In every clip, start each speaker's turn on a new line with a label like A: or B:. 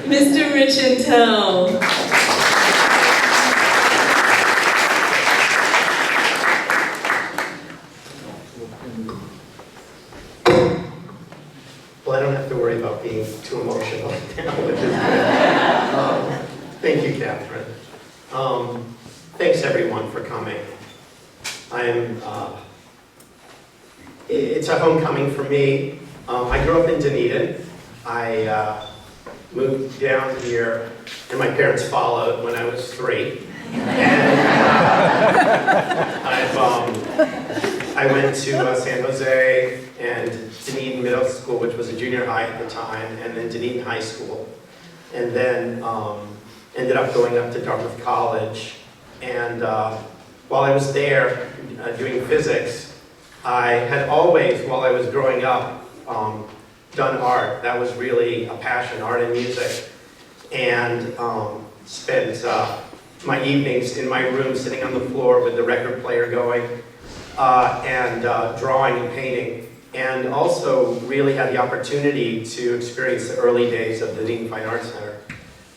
A: Mr. Rich Entel.
B: Well, I don't have to worry about being too emotional now, which is good. Thank you, Catherine. Thanks, everyone, for coming. It's a homecoming for me. I grew up in Dunedin. I moved down here, and my parents followed when I was 3. And I went to San Jose and Dunedin Middle School, which was a junior high at the time, and then Dunedin High School. And then ended up going up to Dartmouth College. And while I was there doing physics, I had always, while I was growing up, done art. That was really a passion, art and music. And spent my evenings in my room sitting on the floor with the record player going and drawing and painting. And also really had the opportunity to experience the early days of the Dunedin Fine Arts Center.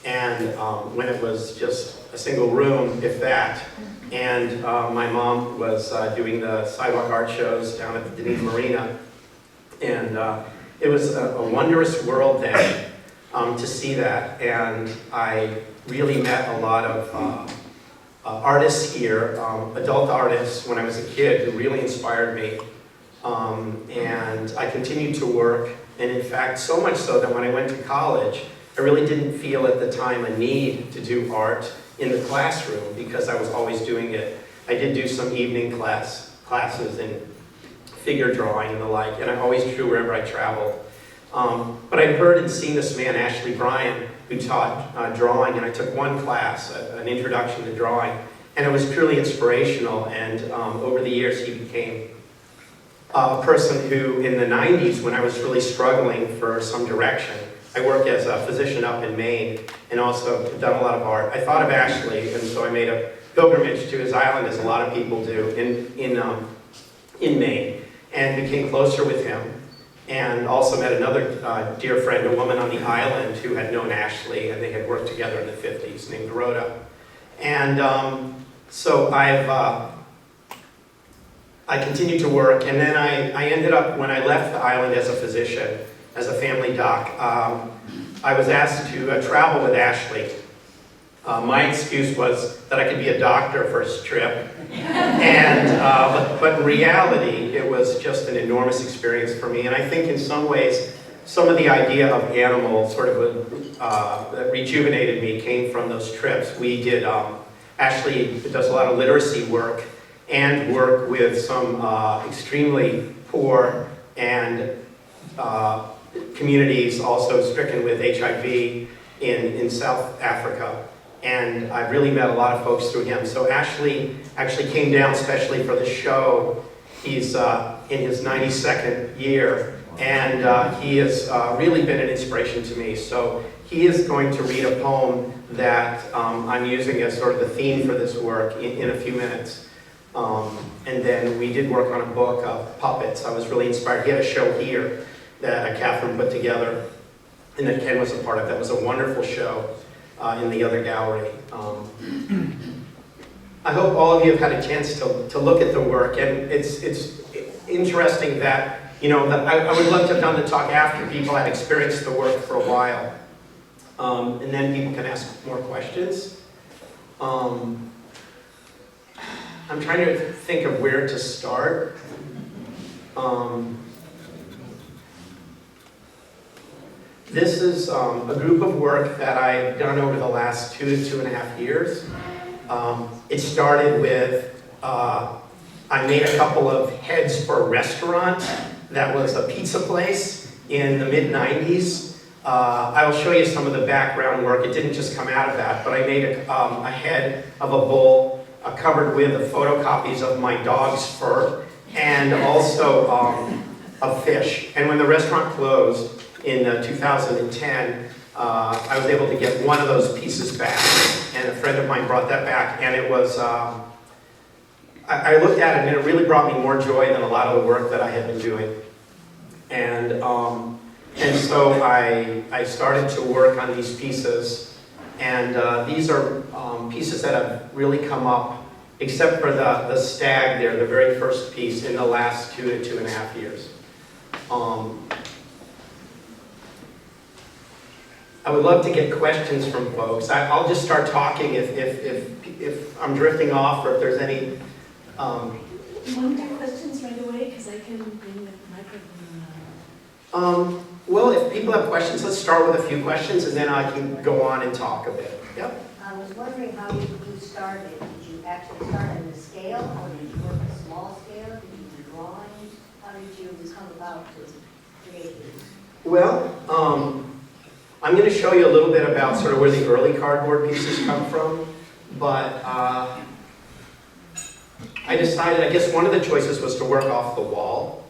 B: And when it was just a single room, if that, and my mom was doing the sidewalk art shows down at the Dunedin Marina. And it was a wondrous world then to see that. And I really met a lot of artists here, adult artists when I was a kid who really inspired me. And I continued to work, and in fact, so much so that when I went to college, I really didn't feel at the time a need to do art in the classroom because I was always doing it. I did do some evening classes in figure drawing and the like, and I always drew wherever I traveled. But I'd heard and seen this man, Ashley Bryan, who taught drawing, and I took one class, an introduction to drawing, and it was truly inspirational, and over the years he became a person who, in the 90s, when I was really struggling for some direction, I work as a physician up in Maine, and also have done a lot of art. I thought of Ashley, and so I made a pilgrimage to his island, as a lot of people do, in Maine, and became closer with him. And also met another dear friend, a woman on the island who had known Ashley, and they had worked together in the 50s, named Rhoda. And so I continued to work, and then I ended up, when I left the island as a physician, as a family doc, I was asked to travel with Ashley. My excuse was that I could be a doctor first trip, and but in reality, it was just an enormous experience for me. And I think in some ways, some of the idea of animals sort of that rejuvenated me came from those trips. We did, Ashley does a lot of literacy work and work with some extremely poor and communities also stricken with HIV in South Africa. And I really met a lot of folks through him. So Ashley actually came down especially for the show. He's in his 92nd year, and he has really been an inspiration to me. So he is going to read a poem that I'm using as sort of the theme for this work in a few minutes. And then we did work on a book of puppets. I was really inspired. He had a show here that Catherine put together and that Ken was a part of. That was a wonderful show in the other gallery. I hope all of you have had a chance to look at the work, and it's interesting that, you know, I would love to have done the talk after people had experienced the work for a while, and then people can ask more questions. I'm trying to think of where to start. This is a group of work that I've done over the last 2 to 2.5 years. It started with, I made a couple of heads for a restaurant that was a pizza place in the mid-90s. I will show you some of the background work. It didn't just come out of that, but I made a head of a bull covered with photocopies of my dog's fur, and also a fish. And when the restaurant closed in 2010, I was able to get one of those pieces back, and a friend of mine brought that back, and it was, I looked at it and it really brought me more joy than a lot of the work that I had been doing. And And so I started to work on these pieces, and these are pieces that have really come up, except for the stag there, the very first piece, in the last 2 to 2.5 years. I would love to get questions from folks. I'll just start talking if I'm drifting off, or if there's any.
C: You want to do questions right away? Because I can bring the microphone.
B: Well, if people have questions, let's start with a few questions, and then I can go on and talk a bit. Yep.
D: I was wondering how you started. Did you actually start on the scale, or did you work a small scale? Did you do drawings? How did you come about to create these?
B: Well, I'm going to show you a little bit about sort of where the early cardboard pieces come from, but I decided, I guess one of the choices was to work off the wall,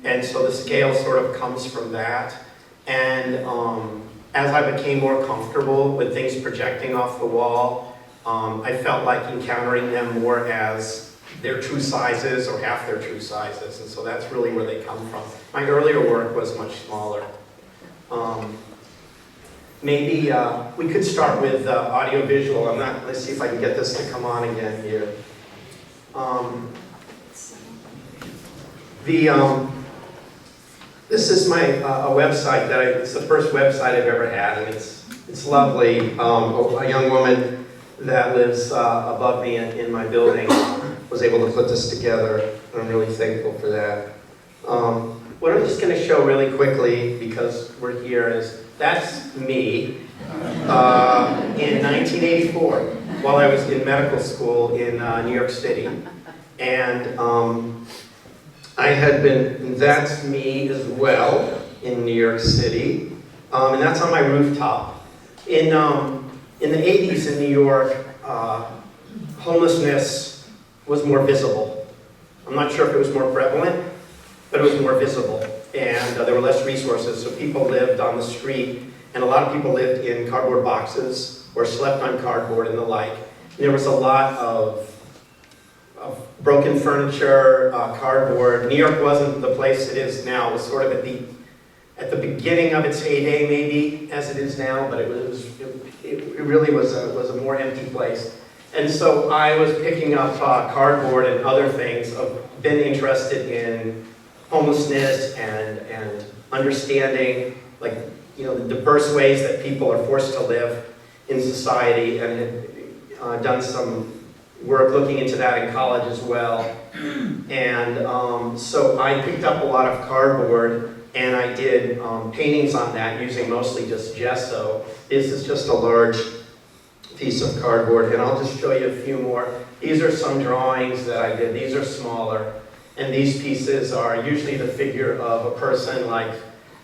B: and so the scale sort of comes from that. And as I became more comfortable with things projecting off the wall, I felt like encountering them more as their true sizes or half their true sizes, and so that's really where they come from. My earlier work was much smaller. Maybe we could start with audio-visual. Let's see if I can get this to come on again here. This is my a website it's the first website I've ever had, and it's lovely. A young woman that lives above me in my building was able to put this together, and I'm really thankful for that. What I'm just going to show really quickly, because we're here, is that's me in 1984 while I was in medical school in New York City. And that's me as well in New York City. And that's on my rooftop. In the 80s in New York, homelessness was more visible. I'm not sure if it was more prevalent, but it was more visible. And there were less resources, so people lived on the street, and a lot of people lived in cardboard boxes or slept on cardboard and the like. And there was a lot of broken furniture, cardboard. New York wasn't the place it is now. It was sort of at the beginning of its heyday, maybe, as it is now, but it really was a more empty place. And so I was picking up cardboard and other things. I've been interested in homelessness and understanding, like, the diverse ways that people are forced to live in society, and done some work looking into that in college as well. And so I picked up a lot of cardboard, and I did paintings on that using mostly just gesso. This is just a large piece of cardboard, and I'll just show you a few more. These are some drawings that I did. These are smaller. And these pieces are usually the figure of a person, like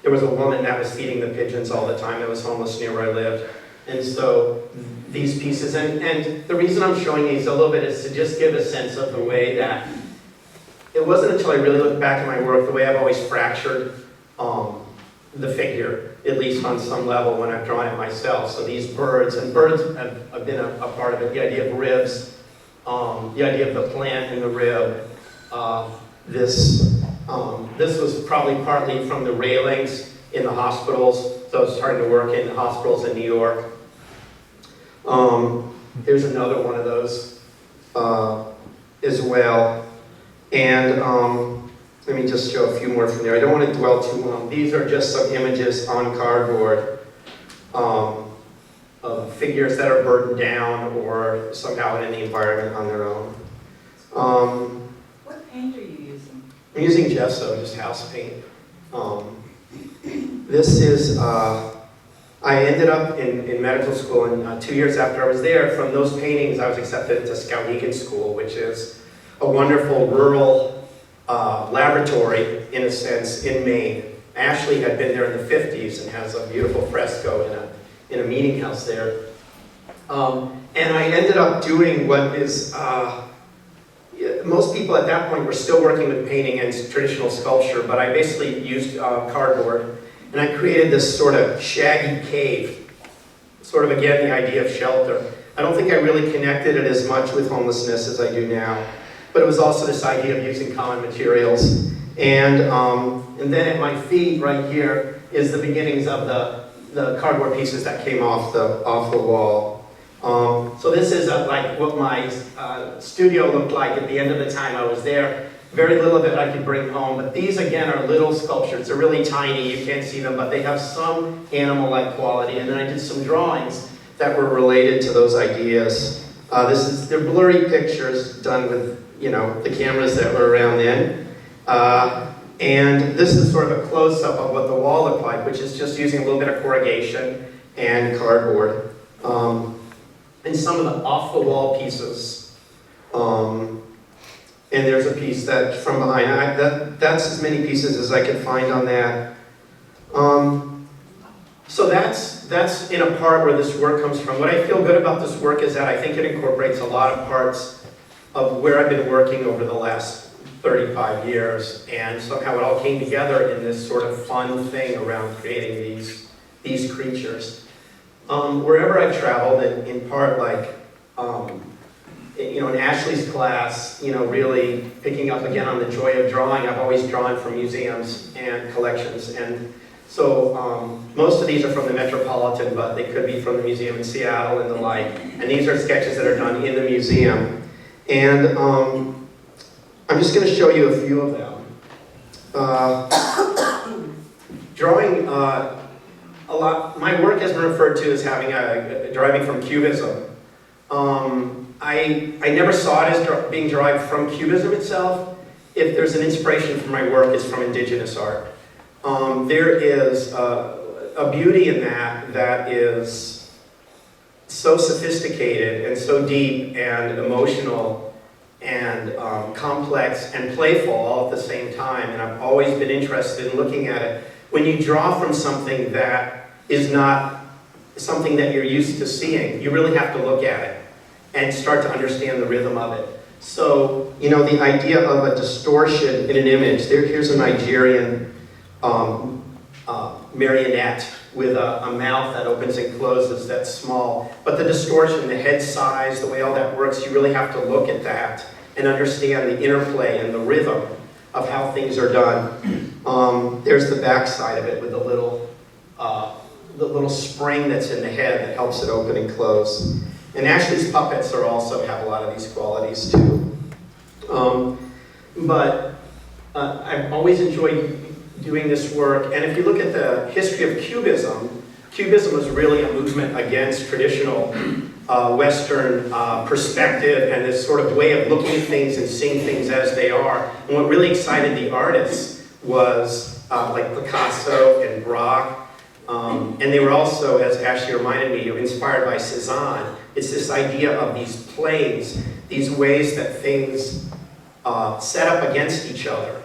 B: there was a woman that was feeding the pigeons all the time that was homeless near where I lived. And so these pieces, and the reason I'm showing these a little bit is to just give a sense of the way that, it wasn't until I really looked back at my work, the way I've always fractured the figure, at least on some level when I've drawn it myself. So these birds, and birds have been a part of it, the idea of ribs, the idea of the plant in the rib. This was probably partly from the railings in the hospitals. So I was starting to work in hospitals in New York. Here's another one of those as well. And let me just show a few more from there. I don't want to dwell too long. These are just some images on cardboard of figures that are burdened down or somehow in the environment on their own.
C: What paint are you using?
B: I'm using gesso, just house paint. This is, I ended up in medical school, and 2 years after I was there, from those paintings I was accepted into Skowhegan School, which is a wonderful rural laboratory, in a sense, in Maine. Ashley had been there in the 50s and has a beautiful fresco in a meeting house there. And I ended up doing what is, most people at that point were still working with painting and traditional sculpture, but I basically used cardboard, and I created this sort of shaggy cave, sort of, again, the idea of shelter. I don't think I really connected it as much with homelessness as I do now, but it was also this idea of using common materials. And then at my feet right here is the beginnings of the cardboard pieces that came off the wall. So this is like what my studio looked like at the end of the time I was there. Very little of it I could bring home, but these again are little sculptures. They're really tiny, you can't see them, but they have some animal-like quality. And then I did some drawings that were related to those ideas. They're blurry pictures done with, you know, the cameras that were around then. And this is sort of a close-up of what the wall looked like, which is just using a little bit of corrugation and cardboard. And some of the off-the-wall pieces. And there's a piece that from behind. That's as many pieces as I could find on that. So that's in a part where this work comes from. What I feel good about this work is that I think it incorporates a lot of parts of where I've been working over the last 35 years, and somehow it all came together in this sort of fun thing around creating these creatures. Wherever I've traveled, in part like, you know, in Ashley's class, you know, really picking up again on the joy of drawing. I've always drawn from museums and collections, and so most of these are from the Metropolitan, but they could be from the museum in Seattle and the like. And these are sketches that are done in the museum. And I'm just going to show you a few of them. Drawing a lot. My work has been referred to as having deriving from Cubism. I never saw it as being derived from Cubism itself. If there's an inspiration for my work, it's from indigenous art. There is a beauty in that is so sophisticated and so deep and emotional and complex and playful all at the same time. And I've always been interested in looking at it. When you draw from something that is not something that you're used to seeing, you really have to look at it and start to understand the rhythm of it. So, you know, the idea of a distortion in an image. Here's a Nigerian marionette with a mouth that opens and closes that's small. But the distortion, the head size, the way all that works, you really have to look at that and understand the interplay and the rhythm of how things are done. There's the back side of it with the little spring that's in the head that helps it open and close. And Ashley's puppets also have a lot of these qualities too. But I've always enjoyed doing this work. And if you look at the history of Cubism, Cubism was really a movement against traditional Western perspective and this sort of way of looking at things and seeing things as they are. And what really excited the artists was like Picasso and Braque. And they were also, as Ashley reminded me, inspired by Cezanne. It's this idea of these planes, these ways that things set up against each other.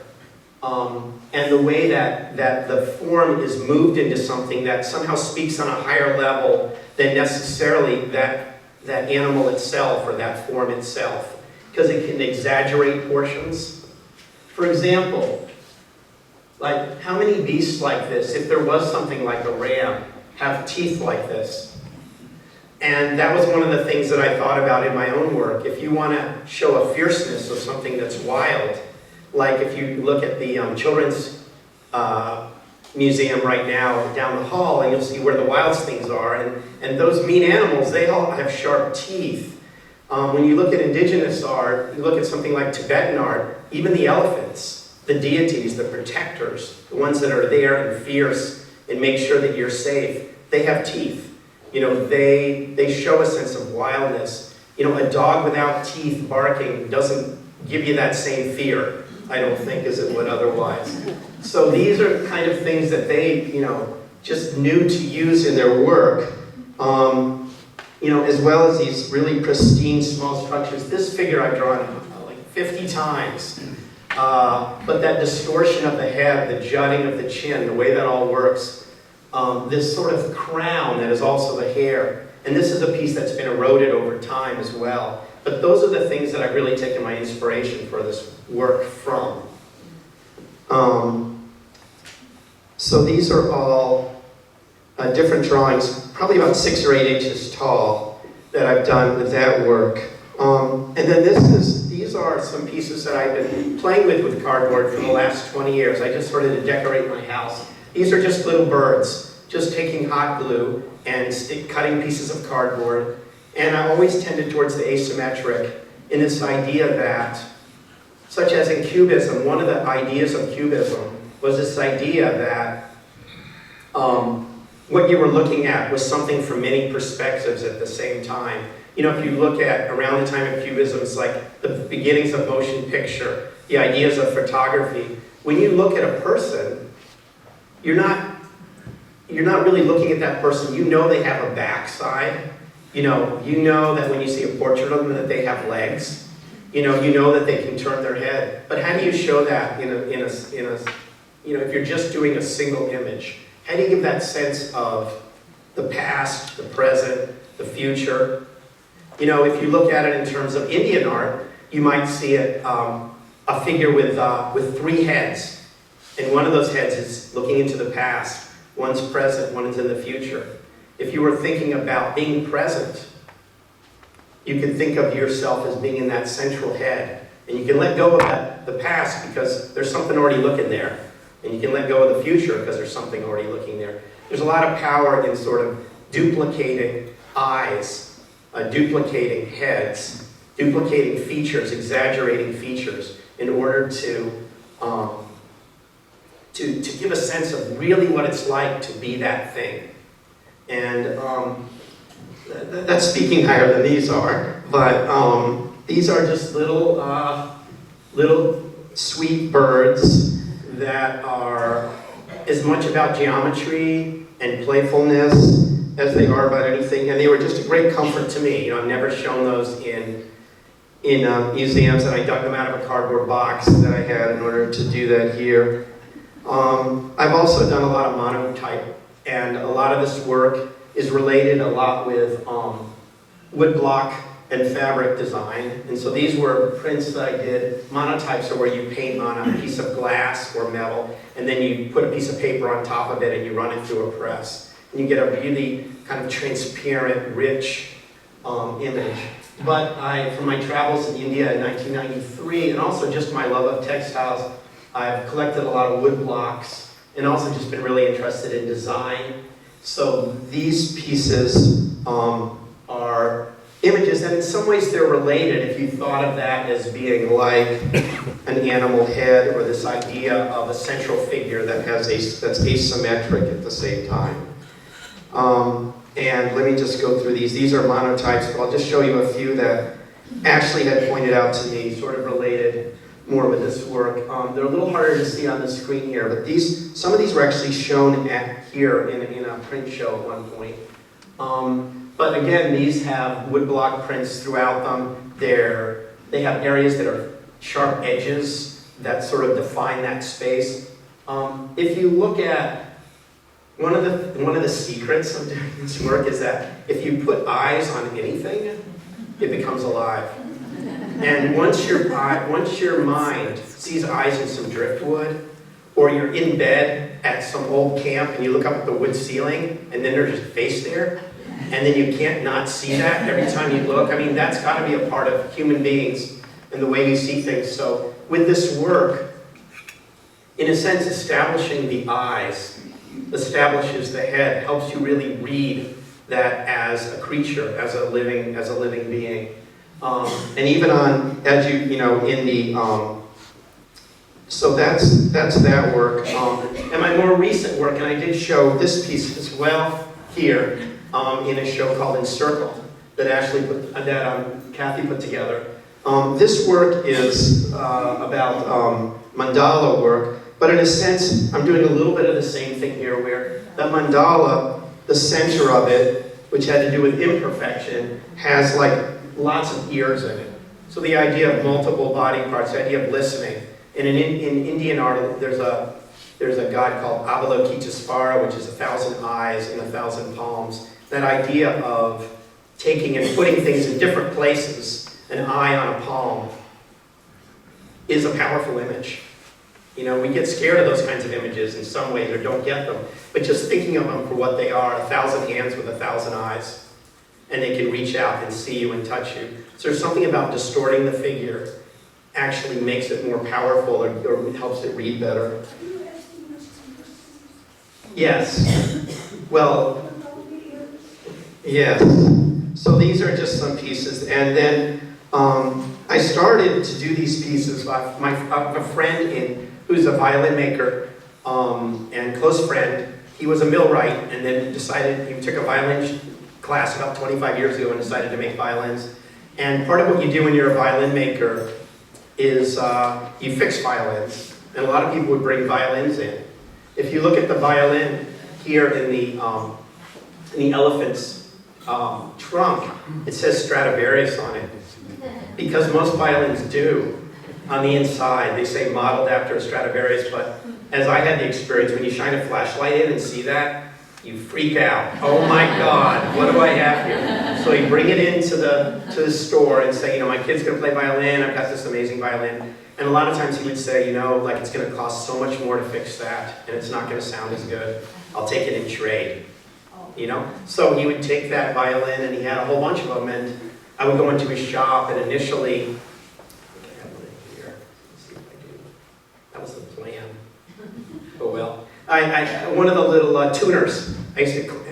B: And the way that the form is moved into something that somehow speaks on a higher level than necessarily that animal itself or that form itself. Because it can exaggerate portions. For example, like how many beasts like this, if there was something like a ram, have teeth like this? And that was one of the things that I thought about in my own work. If you want to show a fierceness of something that's wild, like if you look at the Children's Museum right now down the hall, and you'll see where the wild things are, and those mean animals, they all have sharp teeth. When you look at indigenous art, you look at something like Tibetan art, even the elephants, the deities, the protectors, the ones that are there and fierce and make sure that you're safe, they have teeth. You know, they show a sense of wildness. You know, a dog without teeth barking doesn't give you that same fear, I don't think, as it would otherwise. So these are kind of things that they, you know, just knew to use in their work. You know, as well as these really pristine small structures. This figure I've drawn like 50 times. But that distortion of the head, the jutting of the chin, the way that all works, this sort of crown that is also the hair. And this is a piece that's been eroded over time as well. But those are the things that I've really taken my inspiration for this work from. So these are all different drawings, probably about 6 or 8 inches tall, that I've done with that work. And then these are some pieces that I've been playing with cardboard for the last 20 years. I just started to decorate my house These are just little birds, just taking hot glue and cutting pieces of cardboard. And I always tended towards the asymmetric in this idea that, such as in Cubism, one of the ideas of Cubism was this idea that what you were looking at was something from many perspectives at the same time. You know, if you look at around the time of Cubism, it's like the beginnings of motion picture, the ideas of photography. When you look at a person, you're not really looking at that person. You know they have a backside. You know that when you see a portrait of them that they have legs. You know that they can turn their head. But how do you show that if you're just doing a single image? How do you give that sense of the past, the present, the future? You know, if you look at it in terms of Indian art, you might see it a figure with three heads, and one of those heads is looking into the past. One's present, one is in the future. If you were thinking about being present, you could think of yourself as being in that central head. And you can let go of the past because there's something already looking there. And you can let go of the future because there's something already looking there. There's a lot of power in sort of duplicating eyes, duplicating heads, duplicating features, exaggerating features in order to give a sense of really what it's like to be that thing. And that's speaking higher than these are, but these are just little sweet birds that are as much about geometry and playfulness as they are about anything, and they were just a great comfort to me. I've never shown those in museums, and I dug them out of a cardboard box that I had in order to do that here. I've also done a lot of monotype, and a lot of this work is related a lot with woodblock and fabric design. And so these were prints that I did. Monotypes are where you paint on a piece of glass or metal, and then you put a piece of paper on top of it and you run it through a press. And you get a really kind of transparent, rich image. But from my travels in India in 1993, and also just my love of textiles, I've collected a lot of wood blocks, and also just been really interested in design. So these pieces are images, and in some ways they're related if you thought of that as being like an animal head, or this idea of a central figure that's asymmetric at the same time. And let me just go through these. These are monotypes, but I'll just show you a few that Ashley had pointed out to me, sort of related more with this work. They're a little harder to see on the screen here, but some of these were actually shown here in a print show at one point. But again, these have woodblock prints throughout them. They have areas that are sharp edges that sort of define that space. If you look at one of the secrets of doing this work is that if you put eyes on anything, it becomes alive. And once your mind sees eyes in some driftwood, or you're in bed at some old camp and you look up at the wood ceiling and then there's a face there, and then you can't not see that every time you look. I mean, that's got to be a part of human beings and the way we see things. So with this work, in a sense, establishing the eyes establishes the head, helps you really read that as a creature, as a living being. And even so that's that work. And my more recent work, and I did show this piece as well here in a show called Encircled that Kathy put together. This work is about mandala work, but in a sense, I'm doing a little bit of the same thing here, where the mandala, the center of it, which had to do with imperfection, has like lots of ears in it. So the idea of multiple body parts, the idea of listening. And in Indian art, there's a god called Avalokitesvara, which is 1,000 eyes in 1,000 palms. That idea of taking and putting things in different places, an eye on a palm, is a powerful image. We get scared of those kinds of images in some ways, or don't get them. But just thinking of them for what they are, 1,000 hands with 1,000 eyes, and they can reach out and see you and touch you. So there's something about distorting the figure actually makes it more powerful, or helps it read better. Yes. Well, yes. So these are just some pieces. And then I started to do these pieces. A friend who's a violin maker and close friend, he was a millwright and then he took a violin class about 25 years ago and decided to make violins. And part of what you do when you're a violin maker is you fix violins. And a lot of people would bring violins in. If you look at the violin here in the elephant's trunk, it says Stradivarius on it. Because most violins do. On the inside, they say modeled after a Stradivarius, but as I had the experience, when you shine a flashlight in and see that, you freak out. Oh my God, what do I have here? So you bring it into the store and say, my kid's gonna play violin, I've got this amazing violin. And a lot of times he would say, it's gonna cost so much more to fix that, and it's not gonna sound as good. I'll take it in trade, So he would take that violin, and he had a whole bunch of them, and I would go into his shop, and initially, I think I have one in here. Let's see if I do. That was the plan. Oh well. One of the little tuners, he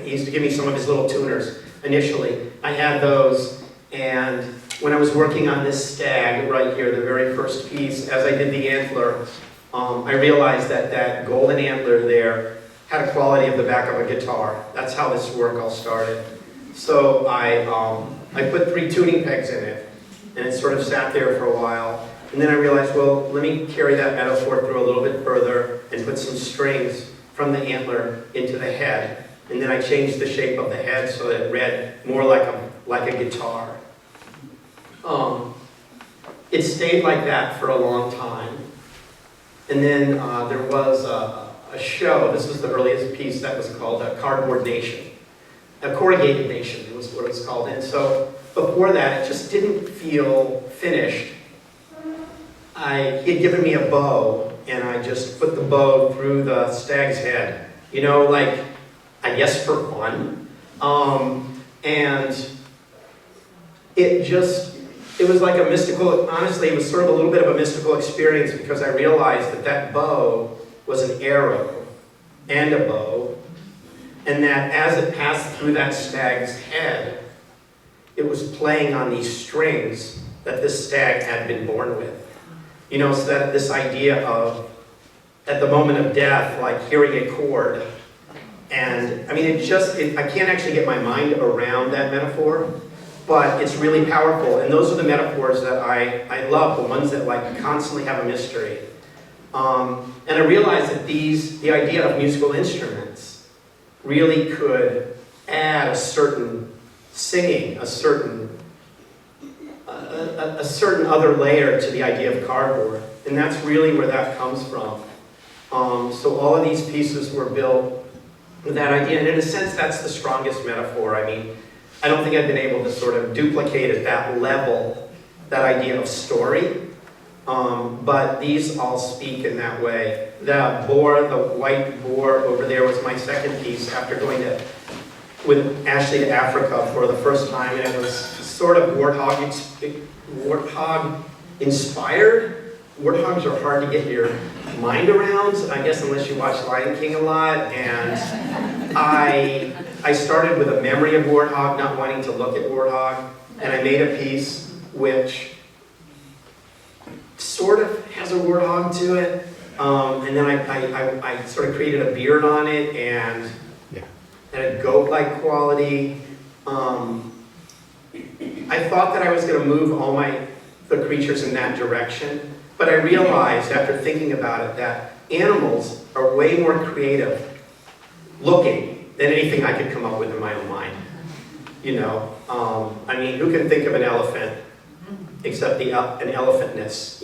B: used to give me some of his little tuners initially. I had those, and when I was working on this stag right here, the very first piece, as I did the antler, I realized that golden antler there had a quality of the back of a guitar. That's how this work all started. So I put 3 tuning pegs in it, and it sort of sat there for a while. And then I realized, well, let me carry that metaphor through a little bit further and put some strings from the antler into the head. And then I changed the shape of the head so that it read more like a guitar. It stayed like that for a long time. And then there was a show, this was the earliest piece, that was called a Cardboard Nation. A Corrugated Nation, it was what it was called. And so before that, it just didn't feel finished. He had given me a bow, and I just put the bow through the stag's head. I guess for fun. And it was like a mystical, honestly, it was sort of a little bit of a mystical experience because I realized that bow was an arrow and a bow, and that as it passed through that stag's head, it was playing on these strings that this stag had been born with. So that this idea of, at the moment of death, like hearing a chord. And I mean, I can't actually get my mind around that metaphor, but it's really powerful. And those are the metaphors that I love, the ones that constantly have a mystery. And I realized that the idea of musical instruments really could add a certain singing, a certain other layer to the idea of cardboard. And that's really where that comes from. So all of these pieces were built with that idea. And in a sense, that's the strongest metaphor. I mean, I don't think I've been able to sort of duplicate at that level that idea of story. But these all speak in that way. The white boar over there was my second piece after going with Ashley to Africa for the first time, and it was sort of warthog inspired. Warthogs are hard to get your mind around, I guess, unless you watch Lion King a lot. And I started with a memory of warthog, not wanting to look at warthog, and I made a piece which sort of has a warthog to it. And then I sort of created a beard on it and had a goat-like quality. I thought that I was going to move all the creatures in that direction, but I realized after thinking about it that animals are way more creative looking than anything I could come up with in my own mind. I mean, who can think of an elephant except an elephantness,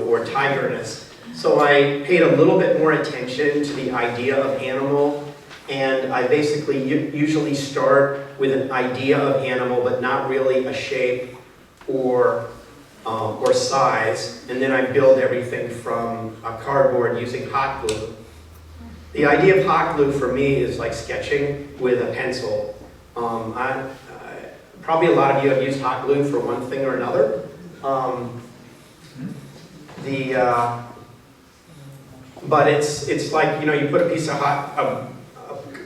B: or tigerness? So I paid a little bit more attention to the idea of animal. And I basically usually start with an idea of animal, but not really a shape or size. And then I build everything from a cardboard using hot glue. The idea of hot glue for me is like sketching with a pencil. Probably a lot of you have used hot glue for one thing or another. But it's like, you put a piece of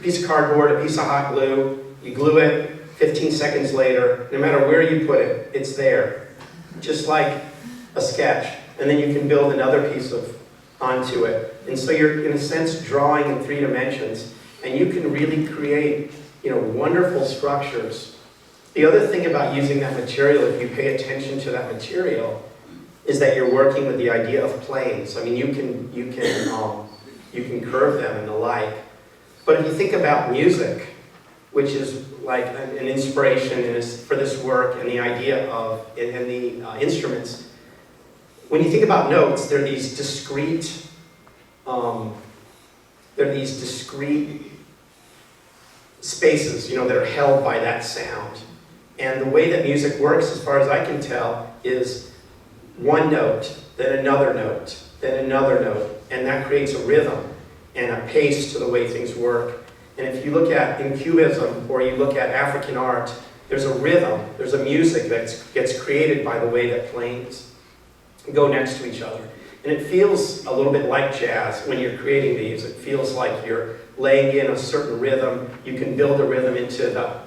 B: piece of cardboard, a piece of hot glue, you glue it, 15 seconds later, no matter where you put it, it's there. Just like a sketch. And then you can build another piece onto it. And so you're, in a sense, drawing in 3 dimensions. And you can really create, wonderful structures. The other thing about using that material, if you pay attention to that material, is that you're working with the idea of planes. I mean, you can curve them and the like. But if you think about music, which is like an inspiration for this work, and the idea of and the instruments, when you think about notes, they're these discrete spaces, that are held by that sound. And the way that music works, as far as I can tell, is one note, then another note, then another note, and that creates a rhythm and a pace to the way things work. And if you look at in Cubism, or you look at African art, there's a rhythm, there's a music that gets created by the way that planes go next to each other. And it feels a little bit like jazz when you're creating these. It feels like you're laying in a certain rhythm. You can build a rhythm into the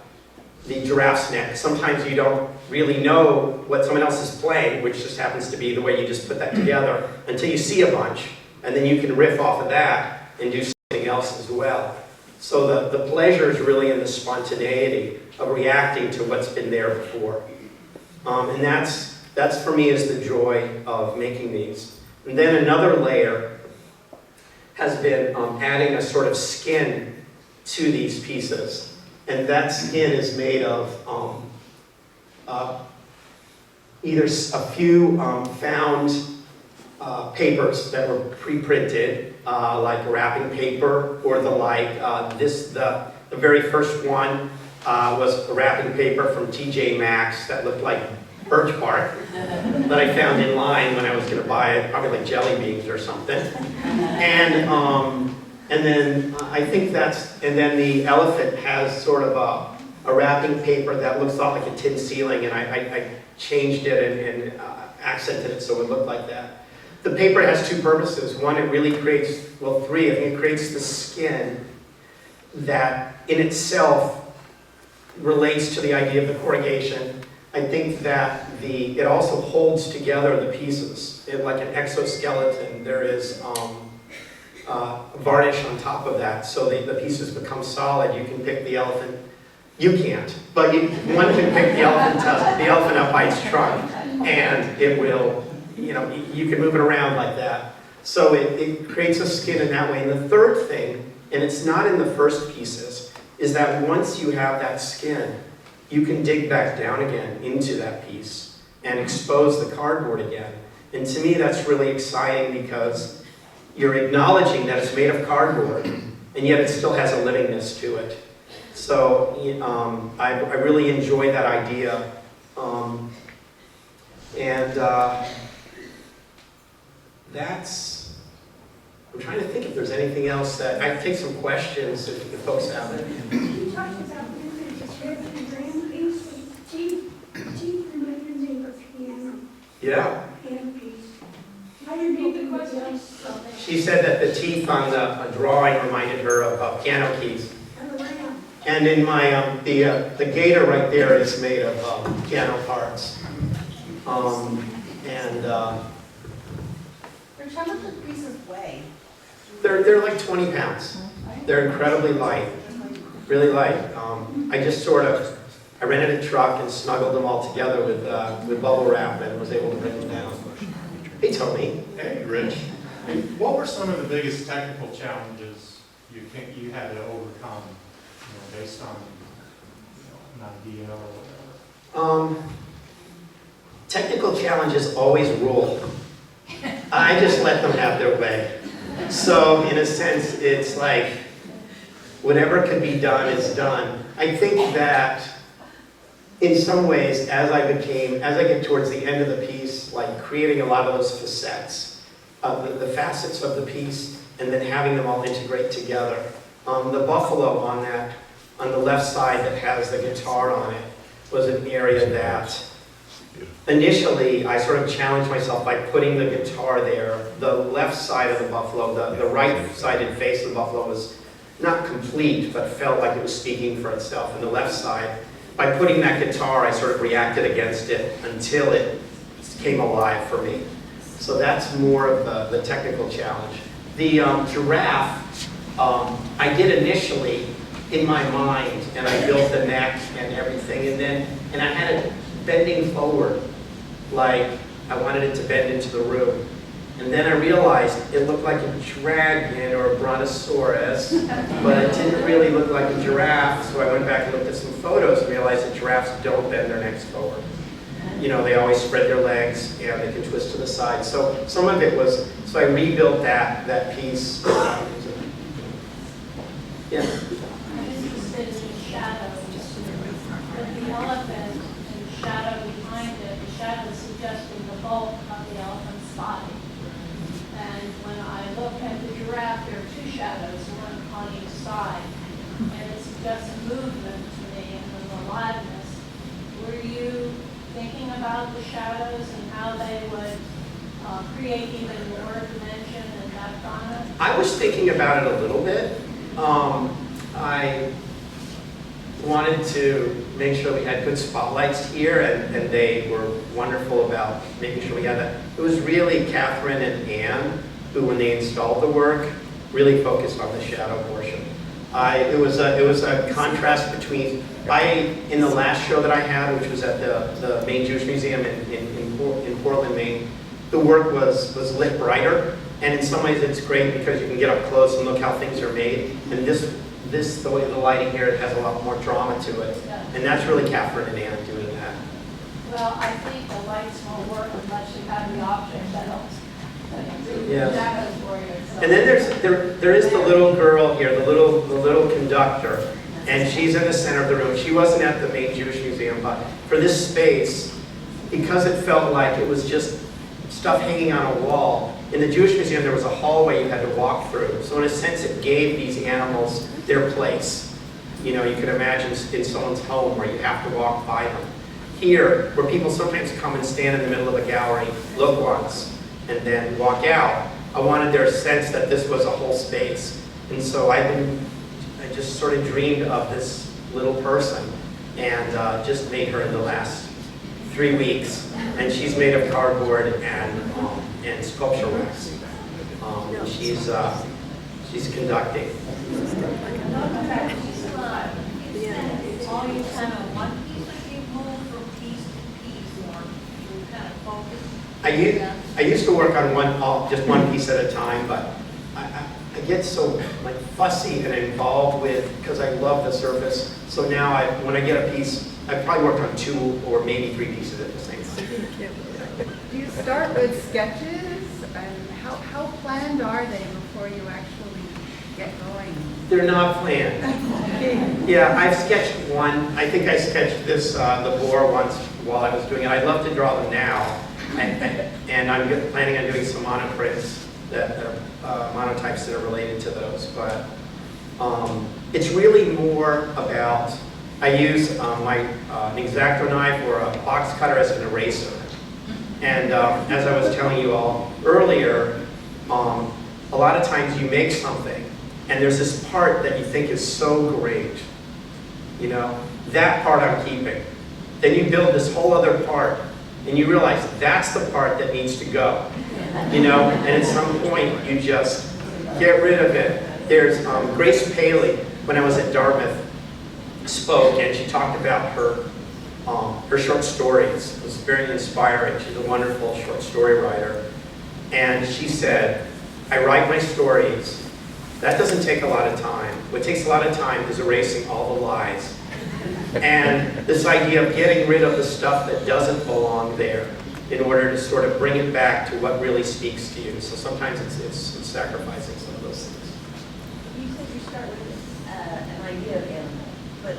B: giraffe's neck. Sometimes you don't really know what someone else is playing, which just happens to be the way you just put that together, until you see a bunch, and then you can riff off of that and do something else as well. So the pleasure is really in the spontaneity of reacting to what's been there before. And that's for me is the joy of making these. And then another layer has been adding a sort of skin to these pieces. And that skin is made of either a few found papers that were pre-printed, like wrapping paper or the like. The very first one was a wrapping paper from TJ Maxx that looked like birch bark that I found in line when I was going to buy it, probably like jelly beans or something. And then I think and then the elephant has sort of a wrapping paper that looks a lot like a tin ceiling, and I changed it and accented it so it looked like that. The paper has 2 purposes. One, it really creates, 3, I think it creates the skin that in itself relates to the idea of the corrugation. I think that it also holds together the pieces. Like an exoskeleton, there is varnish on top of that, so the pieces become solid. You can pick the elephant. You can't, but one can pick the elephant up by its trunk, and it will, you can move it around like that. So it creates a skin in that way. And the third thing, and it's not in the first pieces, is that once you have that skin, you can dig back down again into that piece and expose the cardboard again. And to me, that's really exciting because you're acknowledging that it's made of cardboard, and yet it still has a livingness to it. So I really enjoy that idea. I'm trying to think if there's anything else that, I can take some questions if folks have it.
C: You talked about the grand piece of teeth reminded me of piano.
B: Yeah.
C: Piano piece. How do you read the question?
B: She said that the teeth on a drawing reminded her of piano keys. And in my, the gator right there is made of piano parts.
E: Rich, how much do pieces weigh?
B: They're like 20 pounds. They're incredibly light, really light. I rented a truck and snuggled them all together with bubble wrap and was able to bring them down. Hey, Tony.
F: Hey, Rich. Hey, what were some of the biggest technical challenges you had to overcome, based on an idea or whatever?
B: Technical challenges always rule. I just let them have their way. So in a sense, it's like whatever can be done is done. I think that in some ways, as I get towards the end of the piece, like creating a lot of those facets, the facets of the piece, and then having them all integrate together. The buffalo on the left side that has the guitar on it was an area that initially I sort of challenged myself by putting the guitar there. The left side of the buffalo, the right-sided face of the buffalo was not complete, but felt like it was speaking for itself. And the left side, by putting that guitar, I sort of reacted against it until it came alive for me. So that's more of the technical challenge. The giraffe, I did initially in my mind, and I built the neck and everything, and I had it bending forward, like I wanted it to bend into the room. And then I realized it looked like a dragon or a brontosaurus, but it didn't really look like a giraffe, so I went back and looked at some photos and realized that giraffes don't bend their necks forward. You know, they always spread their legs and they can twist to the side. So some of it was, so I rebuilt that piece. Yeah.
G: I'm interested in the shadow. With the elephant and the shadow behind it, the shadow suggesting the bulk of the elephant's body. And when I look at the giraffe, there are two shadows, one on each side. And it suggests movement to me and an aliveness. Were you thinking about the shadows and how they would create even more dimension and depth on it?
B: I was thinking about it a little bit. I wanted to make sure we had good spotlights here, and they were wonderful about making sure we had that. It was really Catherine and Anne who, when they installed the work, really focused on the shadow portion. It was a contrast between, in the last show that I had, which was at the Maine Jewish Museum in Portland, Maine, the work was lit brighter, and in some ways it's great because you can get up close and look how things are made. And the way the lighting here, it has a lot more drama to it. And that's really Catherine and Anne doing that.
G: Well, I think the lights won't work unless you have the object that helps.
B: Yeah.
G: Shadows for you. So.
B: And then there is the little girl here, the little conductor, and she's in the center of the room. She wasn't at the Maine Jewish Museum, but for this space, because it felt like it was just stuff hanging on a wall, in the Jewish Museum there was a hallway you had to walk through. So in a sense it gave these animals their place. You know, you could imagine in someone's home where you have to walk by them. Here, where people sometimes come and stand in the middle of a gallery, look once, and then walk out, I wanted their sense that this was a whole space. And so I just sort of dreamed of this little person and just made her in the last 3 weeks. And she's made of cardboard and sculpture wax. And she's conducting.
D: All you kind of one piece, or you move from piece to piece, or you kind of focus?
B: I used to work on just one piece at a time, but I get so like fussy and involved with, because I love the surface. So now when I get a piece, I probably work on 2 or maybe 3 pieces at the same time.
E: Do you start with sketches, and how planned are they before you actually get going?
B: They're not planned. Yeah, I've sketched one. I think I sketched this, the boar once while I was doing it. I'd love to draw them now. And I'm planning on doing some monoprints, monotypes that are related to those. But it's really more about, I use an X-Acto knife or a box cutter as an eraser. And as I was telling you all earlier, a lot of times you make something and there's this part that you think is so great. You know, that part I'm keeping. Then you build this whole other part and you realize that's the part that needs to go. You know, and at some point you just get rid of it. There's Grace Paley, when I was at Dartmouth, spoke, and she talked about her short stories. It was very inspiring. She's a wonderful short story writer. And she said, I write my stories. That doesn't take a lot of time. What takes a lot of time is erasing all the lies. And this idea of getting rid of the stuff that doesn't belong there in order to sort of bring it back to what really speaks to you. So sometimes it's sacrificing some of those things.
H: You said you start with an idea of animal, but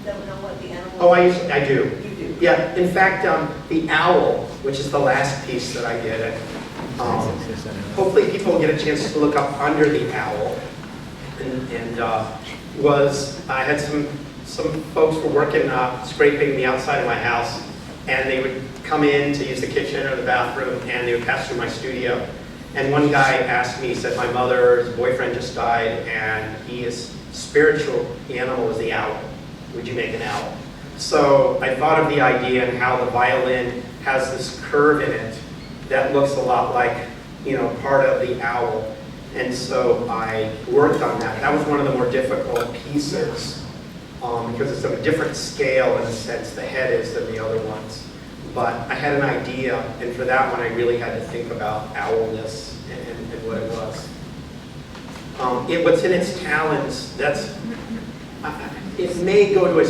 H: don't know what the animal is.
B: Oh, I do.
H: You do?
B: Yeah, in fact, the owl, which is the last piece that I did, hopefully people will get a chance to look up under the owl. I had some folks were working, scraping the outside of my house, and they would come in to use the kitchen or the bathroom, and they would pass through my studio. And one guy asked me, he said, my mother's boyfriend just died, and his spiritual animal is the owl. Would you make an owl? So I thought of the idea and how the violin has this curve in it that looks a lot like, part of the owl. And so I worked on that. That was one of the more difficult pieces because it's of a different scale in a sense, the head is, than the other ones. But I had an idea, and for that one I really had to think about owlness and what it was. What's in its talents, it may go to a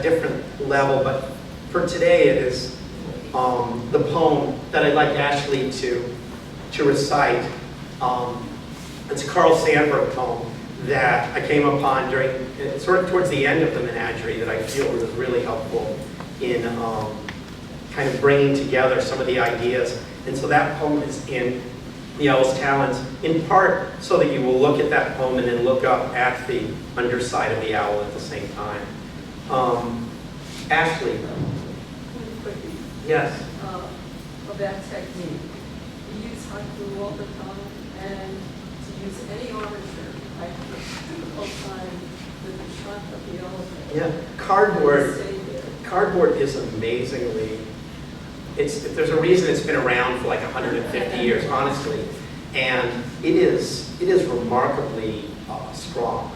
B: different level, but for today it is the poem that I'd like Ashley to recite. It's a Carl Sandburg poem that I came upon sort of towards the end of the menagerie that I feel was really helpful in kind of bringing together some of the ideas. And so that poem is in The Owl's Talons, in part so that you will look at that poem and then look up at the underside of the owl at the same time. Ashley. Yes.
I: About technique. We use haiku all the time, and to use any armature, I put the whole time with the trunk of the elephant.
B: Yeah, cardboard is amazingly, there's a reason it's been around for like 150 years, honestly, and it is remarkably strong.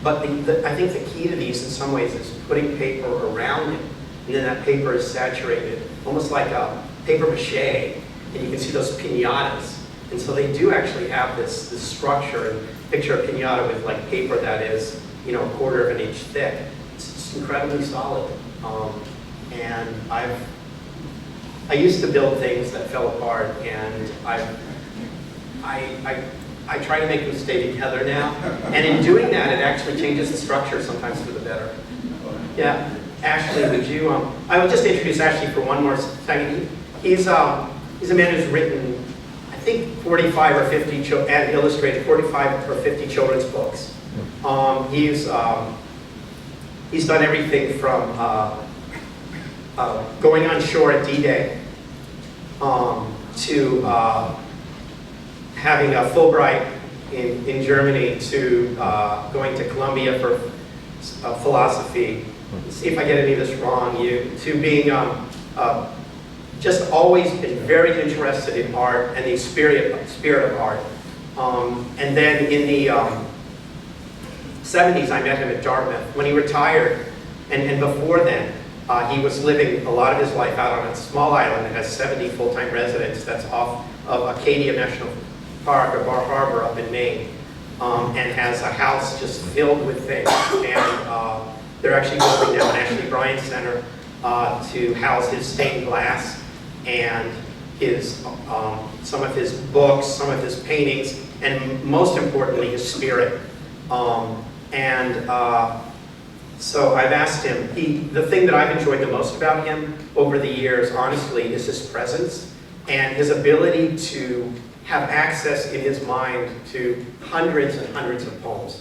B: But I think the key to these in some ways is putting paper around it, and then that paper is saturated, almost like a paper mache, and you can see those piñatas. And so they do actually have this structure, and picture a piñata with like paper that is, a 1/4 of an inch thick. It's incredibly solid. And I used to build things that fell apart, and I try to make them stay together now. And in doing that, it actually changes the structure sometimes for the better. Yeah, Ashley, would you, I would just introduce Ashley for one more second. He's a man who's written, I think, 45 or 50, and illustrated 45 or 50 children's books. He's done everything from going on shore at D-Day to having a Fulbright in Germany, to going to Columbia for philosophy. Let's see if I get any of this wrong. To being just always been very interested in art and the spirit of art. And then in the 70s, I met him at Dartmouth. When he retired, and before then, he was living a lot of his life out on a small island that has 70 full-time residents that's off of Acadia National Park or Bar Harbor up in Maine, and has a house just filled with things. And they're actually building now an Ashley Bryant Center to house his stained glass and his some of his books, some of his paintings, and most importantly, his spirit. So I've asked him, the thing that I've enjoyed the most about him over the years, honestly, is his presence and his ability to have access in his mind to hundreds and hundreds of poems,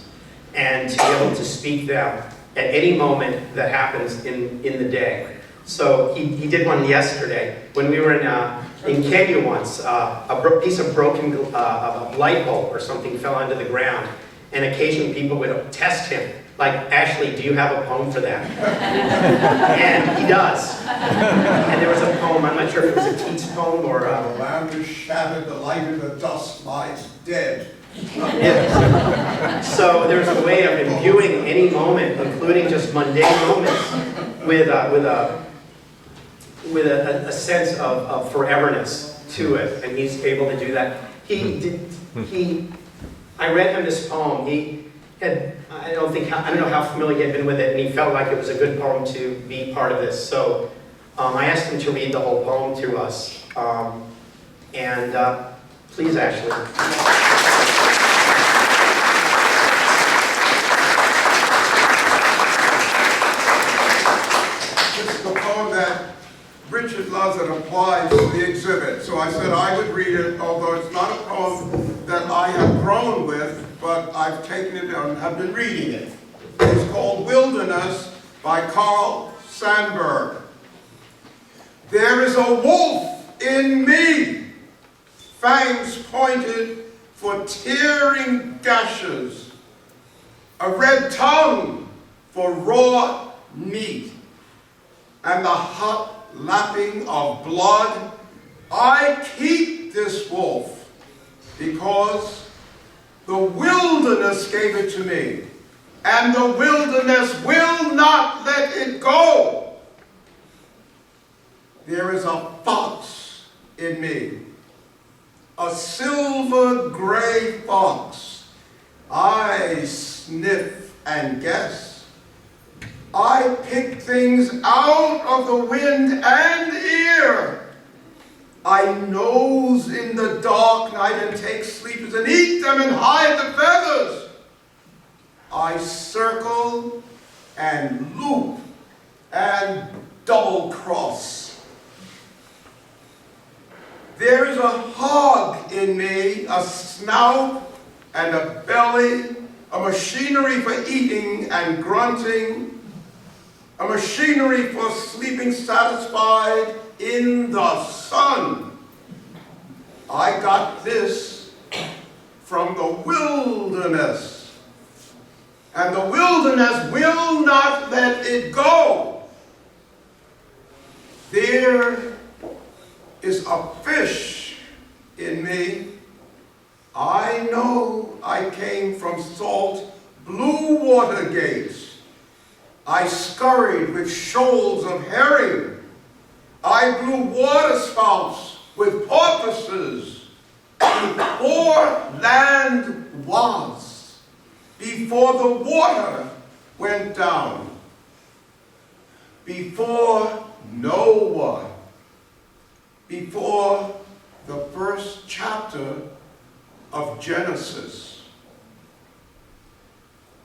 B: and to be able to speak them at any moment that happens in the day. So he did one yesterday when we were in Kenya once. A piece of broken a light bulb or something fell onto the ground, and occasionally people would test him, like, Ashley, do you have a poem for that? And he does. And there was a poem, I'm not sure if it was a Keats poem or
J: The land is shattered, the light in the dust lies dead.
B: Yeah. So there's a way of imbuing any moment, including just mundane moments, with a sense of foreverness to it, and he's able to do that. I read him this poem. I don't know how familiar he had been with it, and he felt like it was a good poem to be part of this. So I asked him to read the whole poem to us. Please, Ashley.
J: This is the poem that Richard loves and applies to the exhibit. So I said I would read it, although it's not a poem that I have grown with, but I've taken it and have been reading it. It's called Wilderness by Carl Sandburg. There is a wolf in me, fangs pointed for tearing gashes, a red tongue for raw meat, and the hot lapping of blood. I keep this wolf because the wilderness gave it to me, and the wilderness will not let it go. There is a fox in me, a silver gray fox. I sniff and guess. I pick things out of the wind and ear. I nose in the dark night and take sleepers and eat them and hide the feathers. I circle and loop and double cross. There is a hog in me, a snout and a belly, a machinery for eating and grunting, a machinery for sleeping satisfied in the sun. I got this from the wilderness, and the wilderness will not let it go. There is a fish in me. I know I came from salt blue water gates. I scurried with shoals of herring. I blew water spouts with porpoises before land was, before the water went down, before Noah, before the first chapter of Genesis.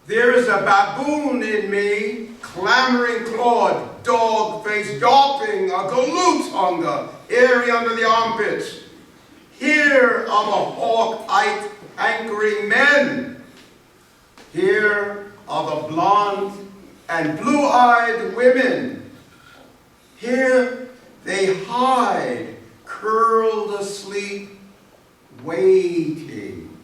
J: There is a baboon in me, clamoring clawed, dog-faced, yelping, a galoot hunger, airy under the armpits. Here are the hawk-eyed, hankering men. Here are the blonde and blue-eyed women. Here they hide, curled asleep, waiting,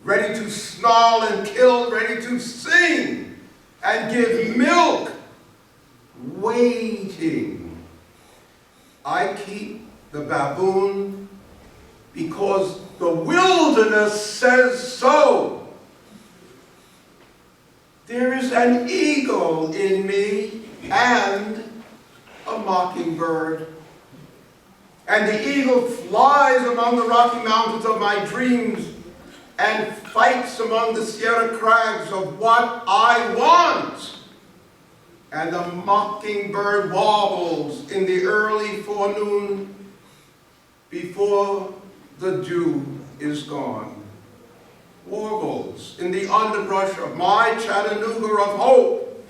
J: ready to snarl and kill, ready to sing and give milk, waiting. I keep the baboon because the wilderness says so. There is an eagle in me and a mockingbird. And the eagle flies among the Rocky Mountains of my dreams and fights among the Sierra crags of what I want. And the mockingbird warbles in the early forenoon before the dew is gone. Warbles in the underbrush of my Chattanooga of hope,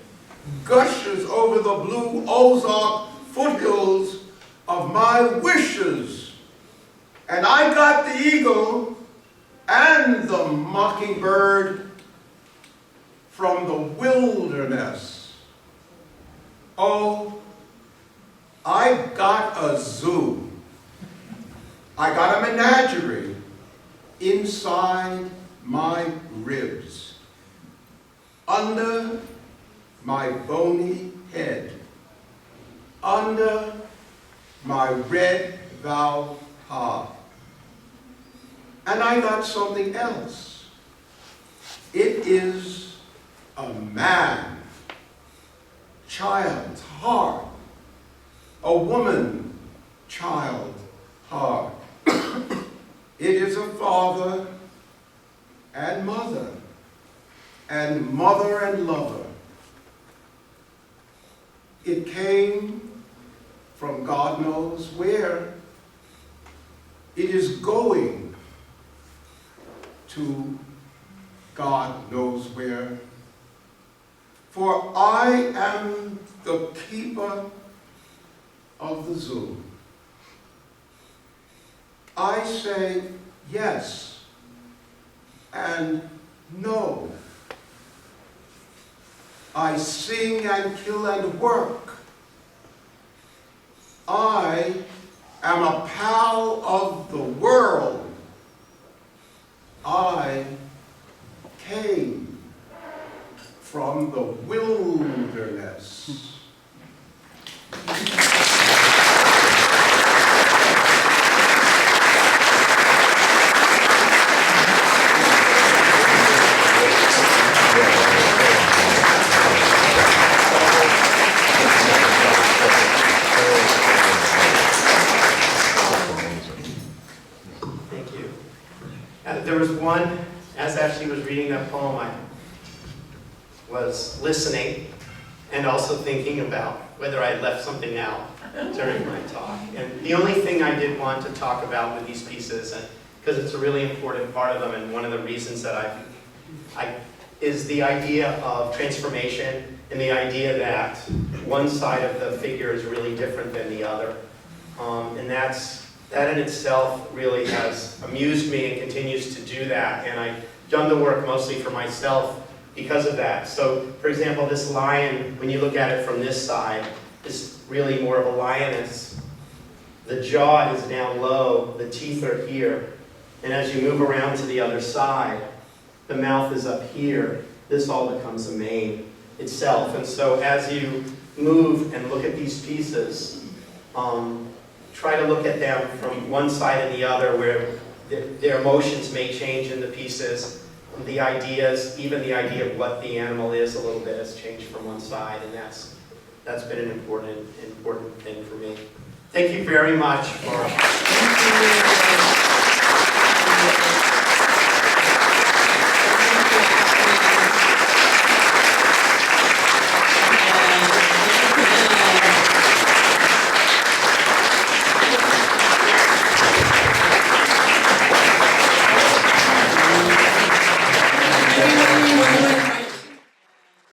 J: gushes over the blue Ozark foothills of my wishes. And I got the eagle and the mockingbird from the wilderness. Oh, I got a zoo. I got a menagerie inside my ribs, under my bony head, under my red valve heart. And I got something else. It is a man, child's heart, a woman, child, heart. It is a father and mother and lover. It came from God knows where. It is going to God knows where. For I am the keeper of the zoo. I say yes and no. I sing and kill and work. I am a pal of the world. from the wilderness.
B: Thank you. There was one, as Ashley was reading that poem, I was listening and also thinking about whether I left something out during my talk. And the only thing I did want to talk about with these pieces, and because it's a really important part of them, and one of the reasons that is the idea of transformation and the idea that one side of the figure is really different than the other. And that in itself really has amused me and continues to do that. And I've done the work mostly for myself because of that. So, for example, this lion, when you look at it from this side, is really more of a lioness. The jaw is down low, the teeth are here. And as you move around to the other side, the mouth is up here. This all becomes a mane itself. And so as you move and look at these pieces, try to look at them from one side and the other where their emotions may change in the pieces. The ideas, even the idea of what the animal is a little bit has changed from one side, and that's been an important thing for me. Thank you very much for...
A: Everyone, one more